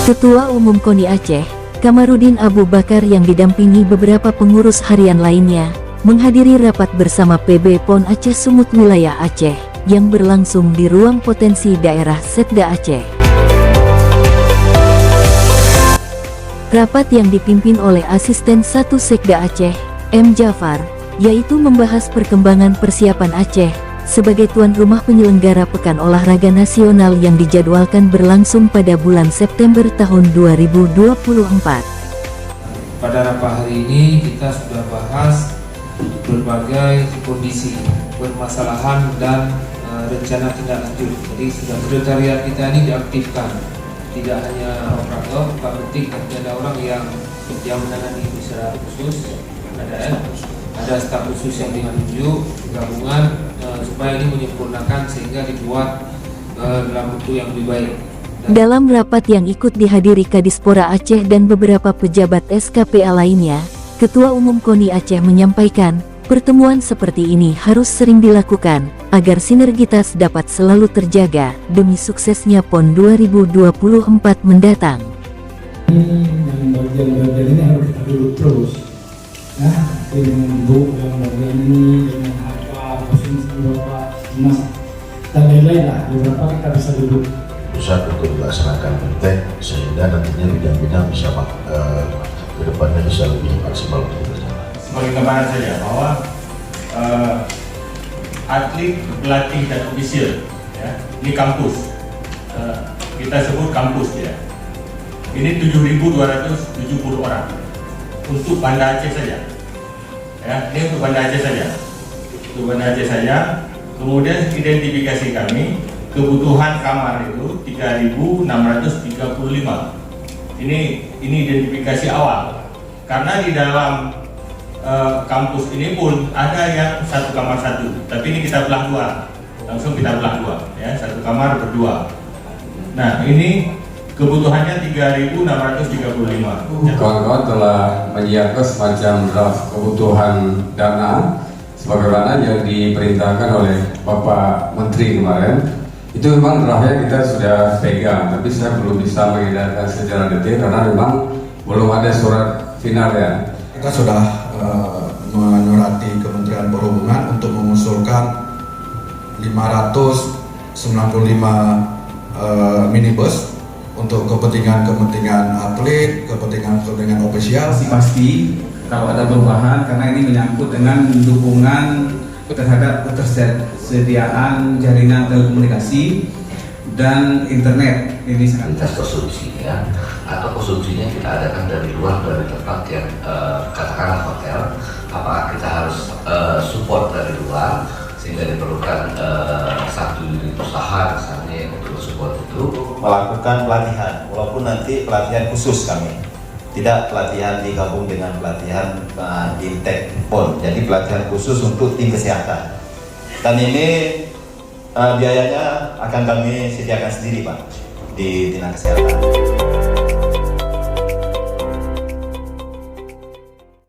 Ketua Umum KONI Aceh, Kamarudin Abu Bakar yang didampingi beberapa pengurus harian lainnya, menghadiri rapat bersama PB PON Aceh Sumut Wilayah Aceh, yang berlangsung di Ruang Potensi Daerah Setda Aceh. Rapat yang dipimpin oleh Asisten 1 Sekda Aceh, M. Jafar, yaitu membahas perkembangan persiapan Aceh sebagai tuan rumah penyelenggara Pekan Olahraga Nasional yang dijadwalkan berlangsung pada bulan September tahun 2024. Pada rapat hari ini kita sudah bahas berbagai kondisi, permasalahan dan rencana tindak lanjut. Jadi sudah sekretariat kita ini diaktifkan. Tidak hanya operator, bukan penting, tapi ada orang yang menangani secara khusus, ada staf khusus yang ditunjuk gabungan supaya ini menyempurnakan sehingga dibuat dalam bentuk yang lebih baik. Dalam rapat yang ikut dihadiri Kadispora Aceh dan beberapa pejabat SKPA lainnya, Ketua Umum KONI Aceh menyampaikan, pertemuan seperti ini harus sering dilakukan agar sinergitas dapat selalu terjaga demi suksesnya PON 2024 mendatang. Yang bagian-bagian ini harus kita duduk terus. Nah, dengan Bu yang bagian ini, dengan harga, posisi beberapa emas dan lain-lain lah, beberapa kita bisa duduk. Pusat untuk dilaksanakan penting sehingga nantinya bidang-bidang bisa ke depannya bisa lebih maksimal untuk berjalan. Sebagai gambaran saja bahwa atlet, pelatih dan ofisial ya, ini kampus, kita sebut kampus ya. Ini 7.270 orang untuk Banda Aceh saja. Ya, ini untuk Banda Aceh saja. Untuk Banda Aceh saja. Kemudian identifikasi kami kebutuhan kamar itu 3.635. Ini identifikasi awal. Karena di dalam kampus ini pun ada yang satu kamar satu, tapi ini kita belah dua, langsung kita belah dua, ya, satu kamar berdua. Nah, ini kebutuhannya 3.635. Kawan-kawan telah menyiapkan semacam draft kebutuhan dana sebagaimana yang diperintahkan oleh Bapak Menteri kemarin. Itu memang draftnya kita sudah pegang, tapi saya belum bisa mengedarkan secara detail karena memang belum ada surat final ya. Kita sudah menyurati Kementerian Perhubungan untuk mengusulkan 595 minibus untuk kepentingan atlet, kepentingan ofisial. Pasti kalau ada perubahan karena ini menyangkut dengan dukungan terhadap ketersediaan jaringan telekomunikasi dan internet. Ini sangat konsumsinya atau konsumsinya kita adakan dari luar dari tempat yang katakanlah hotel. Apakah kita harus support dari luar sehingga diperlukan satu unit usaha misalnya untuk support itu melakukan pelatihan, walaupun nanti pelatihan khusus kami, tidak pelatihan digabung dengan pelatihan Intek PON, jadi pelatihan khusus untuk tim kesehatan. Dan ini biayanya akan kami sediakan sendiri Pak di Dinas Kesehatan.